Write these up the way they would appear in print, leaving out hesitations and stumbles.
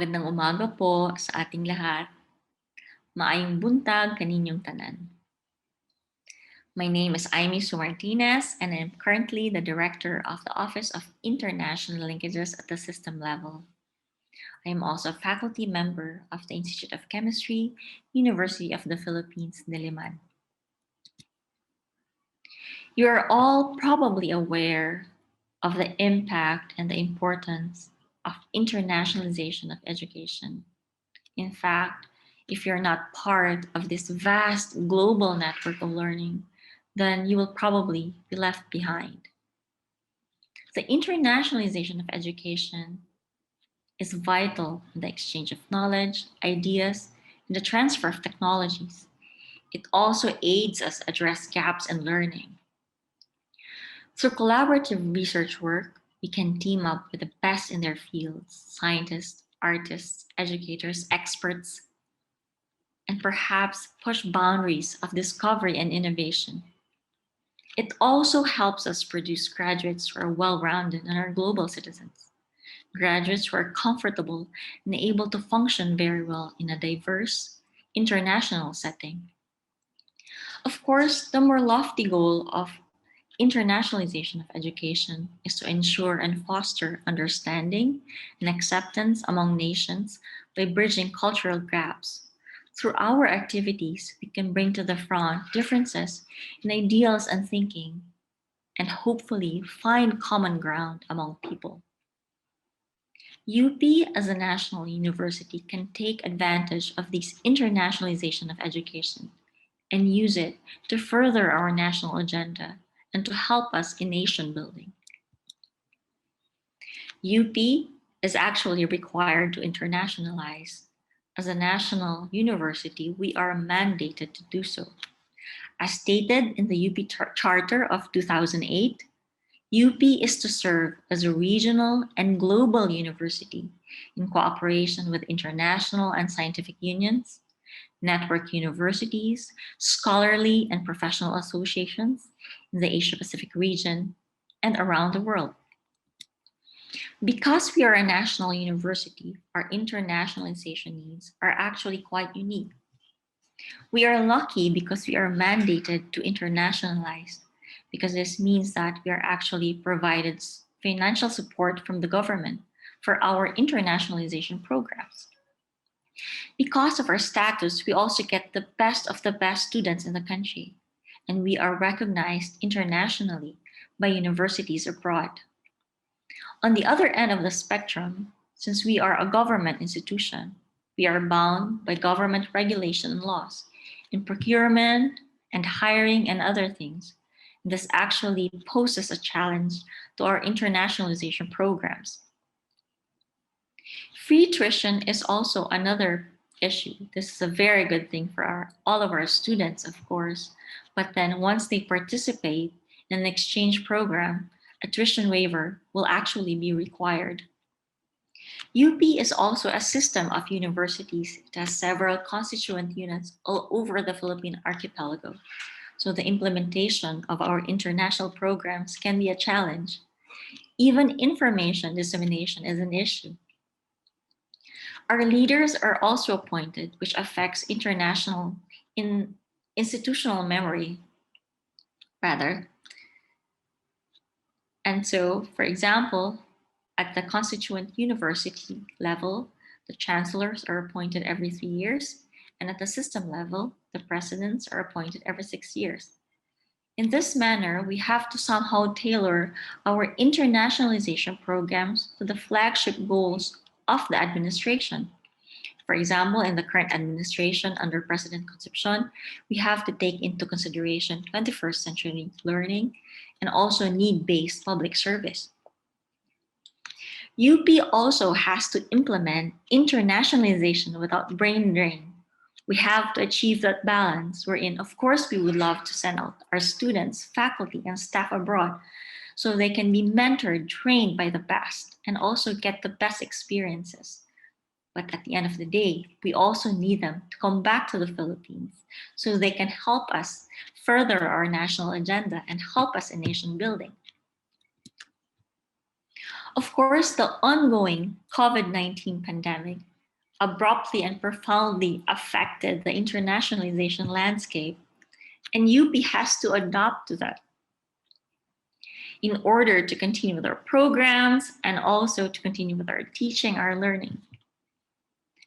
Magandang umaga po sa ating lahat. Maayong buntag kaninyong tanan. My name is Imee Martinez, and I'm currently the Director of the Office of International Linkages at the system level. I am also a faculty member of the Institute of Chemistry, University of the Philippines, Diliman. You are all probably aware of the impact and the importance of internationalization of education. In fact, if you're not part of this vast global network of learning, then you will probably be left behind. The internationalization of education is vital in the exchange of knowledge, ideas, and the transfer of technologies. It also aids us address gaps in learning. Through collaborative research work, we can team up with the best in their fields, scientists, artists, educators, experts, and perhaps push boundaries of discovery and innovation. It also helps us produce graduates who are well-rounded and are global citizens. Graduates who are comfortable and able to function very well in a diverse, international setting. Of course, the more lofty goal of internationalization of education is to ensure and foster understanding and acceptance among nations by bridging cultural gaps. Through our activities, we can bring to the front differences in ideals and thinking, and hopefully find common ground among people. UP as a national university can take advantage of this internationalization of education and use it to further our national agenda and to help us in nation building. UP is actually required to internationalize. As a national university, we are mandated to do so. As stated in the UP Charter of 2008, UP is to serve as a regional and global university in cooperation with international and scientific unions, network universities, scholarly and professional associations in the Asia-Pacific region, and around the world. Because we are a national university, our internationalization needs are actually quite unique. We are lucky because we are mandated to internationalize, because this means that we are actually provided financial support from the government for our internationalization programs. Because of our status, we also get the best of the best students in the country, and we are recognized internationally by universities abroad. On the other end of the spectrum, since we are a government institution, we are bound by government regulation and laws in procurement and hiring and other things. This actually poses a challenge to our internationalization programs. Free tuition is also another issue. This is a very good thing for all of our students, of course, but then once they participate in an exchange program, a tuition waiver will actually be required. UP is also a system of universities. It has several constituent units all over the Philippine archipelago. So the implementation of our international programs can be a challenge. Even information dissemination is an issue. Our leaders are also appointed, which affects institutional memory, rather. And so, for example, at the constituent university level, the chancellors are appointed every 3 years, and at the system level, the presidents are appointed every 6 years. In this manner, we have to somehow tailor our internationalization programs to the flagship goals of the administration. For example, in the current administration under President Concepcion, we have to take into consideration 21st century learning and also need-based public service. UP also has to implement internationalization without brain drain. We have to achieve that balance wherein, of course, we would love to send out our students, faculty, and staff abroad so they can be mentored, trained by the best, and also get the best experiences. But at the end of the day, we also need them to come back to the Philippines so they can help us further our national agenda and help us in nation building. Of course, the ongoing COVID-19 pandemic abruptly and profoundly affected the internationalization landscape, and UP has to adapt to that in order to continue with our programs and also to continue with our teaching, our learning.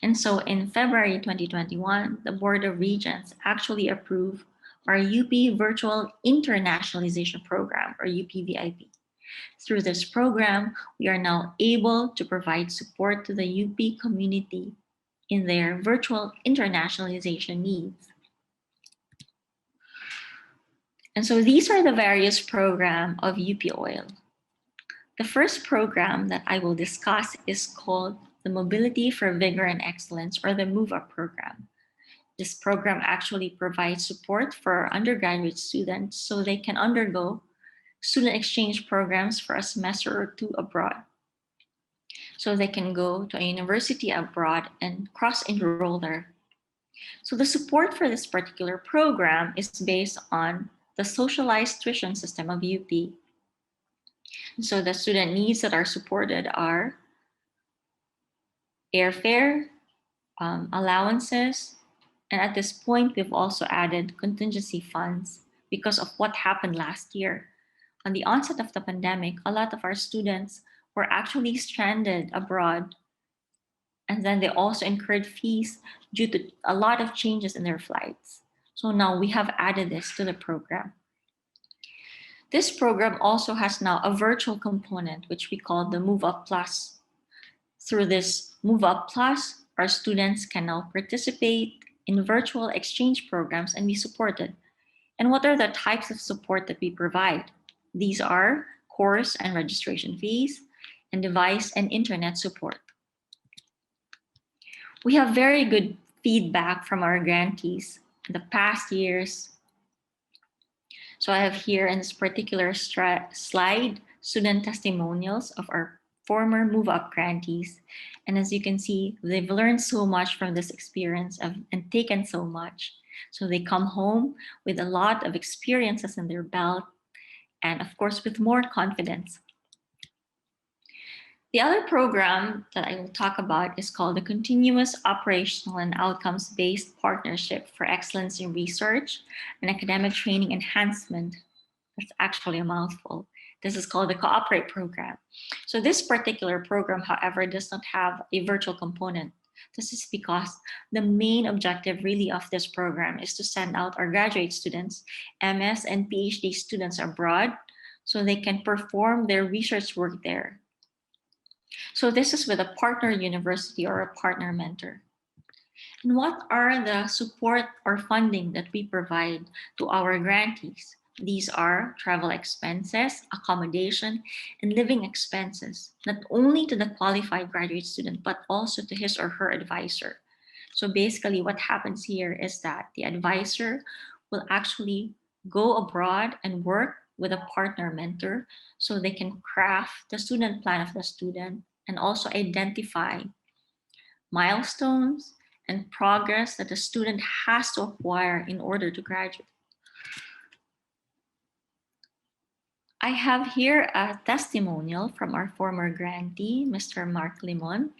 And so in February 2021, the Board of Regents actually approved our UP Virtual Internationalization Program, or UPVIP. Through this program, we are now able to provide support to the UP community in their virtual internationalization needs. And so these are the various programs of UP Oil. The first program that I will discuss is called the Mobility for Vigor and Excellence, or the Move Up program. This program actually provides support for our undergraduate students so they can undergo student exchange programs for a semester or two abroad. So they can go to a university abroad and cross-enroll there. So the support for this particular program is based on the socialized tuition system of UP. So the student needs that are supported are airfare, allowances, and at this point, we've also added contingency funds because of what happened last year. On the onset of the pandemic, a lot of our students were actually stranded abroad, and then they also incurred fees due to a lot of changes in their flights. So now we have added this to the program. This program also has now a virtual component, which we call the Move Up Plus. Through this Move Up Plus, our students can now participate in virtual exchange programs and be supported. And what are the types of support that we provide? These are course and registration fees, and device and internet support. We have very good feedback from our grantees in the past years. So I have here in this particular slide, student testimonials of our former Move Up grantees. And as you can see, they've learned so much from this experience and taken so much. So they come home with a lot of experiences in their belt, and of course, with more confidence. The other program that I will talk about is called the Continuous Operational and Outcomes-Based Partnership for Excellence in Research and Academic Training Enhancement. That's actually a mouthful. This is called the Cooperate program. So this particular program, however, does not have a virtual component. This is because the main objective really of this program is to send out our graduate students, MS and PhD students abroad so they can perform their research work there. So this is with a partner university or a partner mentor. And what are the support or funding that we provide to our grantees? These are travel expenses, accommodation, and living expenses, not only to the qualified graduate student, but also to his or her advisor. So basically what happens here is that the advisor will actually go abroad and work with a partner mentor so they can craft the student plan of the student and also identify milestones and progress that the student has to acquire in order to graduate. I have here a testimonial from our former grantee, Mr. Mark Limon.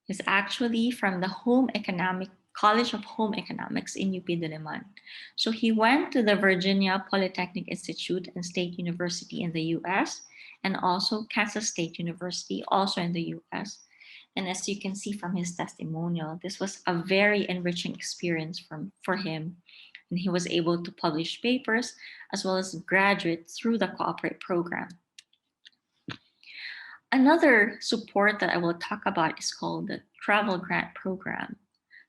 He's actually from the College of Home Economics in UP Diliman. So he went to the Virginia Polytechnic Institute and State University in the US, and also Kansas State University, also in the US. And as you can see from his testimonial, this was a very enriching experience for him. And he was able to publish papers as well as graduate through the Cooperate program. Another support that I will talk about is called the Travel Grant Program.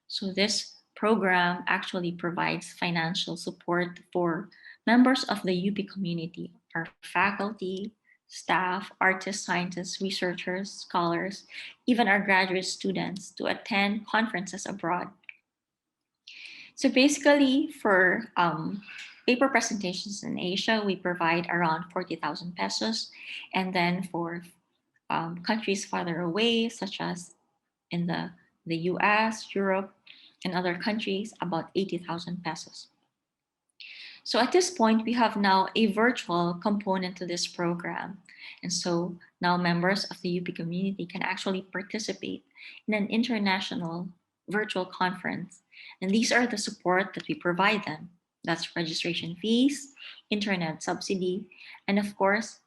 So this program actually provides financial support for members of the UP community, our faculty, staff, artists, scientists, researchers, scholars, even our graduate students to attend conferences abroad. So basically for paper presentations in Asia, we provide around 40,000 pesos. And then for countries farther away, such as in the US, Europe, and other countries, about 80,000 pesos. So at this point, we have now a virtual component to this program. And so now members of the UP community can actually participate in an international virtual conference. And these are the support that we provide them. That's registration fees, internet subsidy, and of course,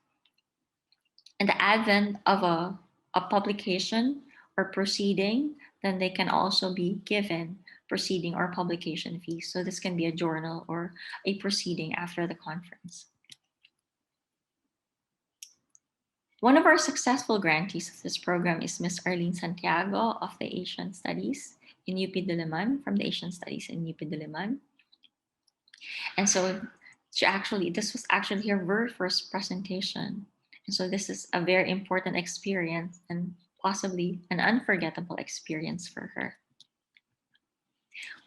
in the advent of a publication or proceeding, then they can also be given proceeding or publication fees. So this can be a journal or a proceeding after the conference. One of our successful grantees of this program is Ms. Arlene Santiago of the Asian Studies in UP Diliman, from the Asian Studies in UP Diliman. And so this was actually her very first presentation. And so this is a very important experience and possibly an unforgettable experience for her.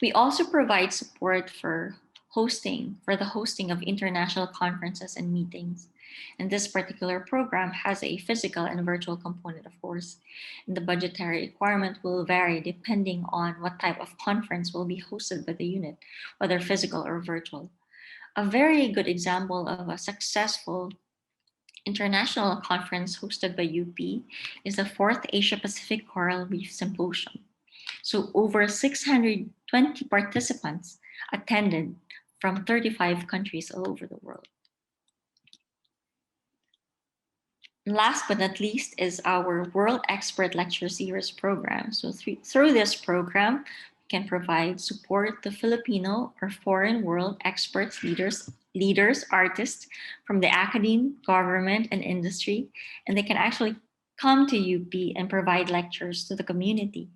We also provide support for the hosting of international conferences and meetings. And this particular program has a physical and virtual component, of course. And the budgetary requirement will vary depending on what type of conference will be hosted by the unit, whether physical or virtual. A very good example of a successful international conference hosted by UP is the 4th Asia Pacific Coral Reef Symposium. So over 620 participants attended from 35 countries all over the world. Last but not least is our World Expert Lecture Series program. So through this program, we can provide support to Filipino or foreign world experts, leaders, artists from the academe, government, and industry, and they can actually come to UP and provide lectures to the community.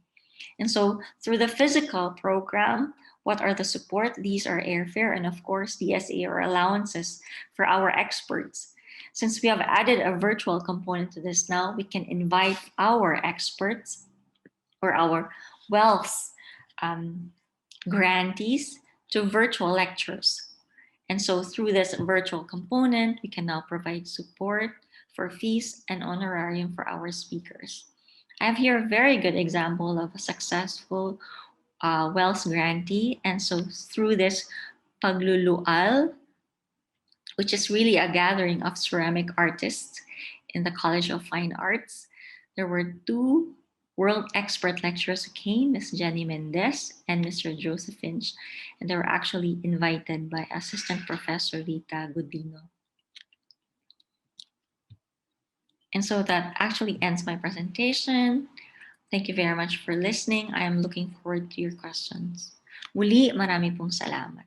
And so through the physical program, what are the support? These are airfare and of course DSA or allowances for our experts. Since we have added a virtual component to this now, we can invite our experts or our wealth grantees to virtual lectures. And so through this virtual component, we can now provide support for fees and honorarium for our speakers. I have here a very good example of a successful wealth grantee. And so through this paglulual, which is really a gathering of ceramic artists in the College of Fine Arts, there were two world expert lecturers who came, Ms. Jenny Mendez and Mr. Joseph Finch, and they were actually invited by Assistant Professor Rita Godino. And so that actually ends my presentation. Thank you very much for listening. I am looking forward to your questions. Muli, marami pong salamat.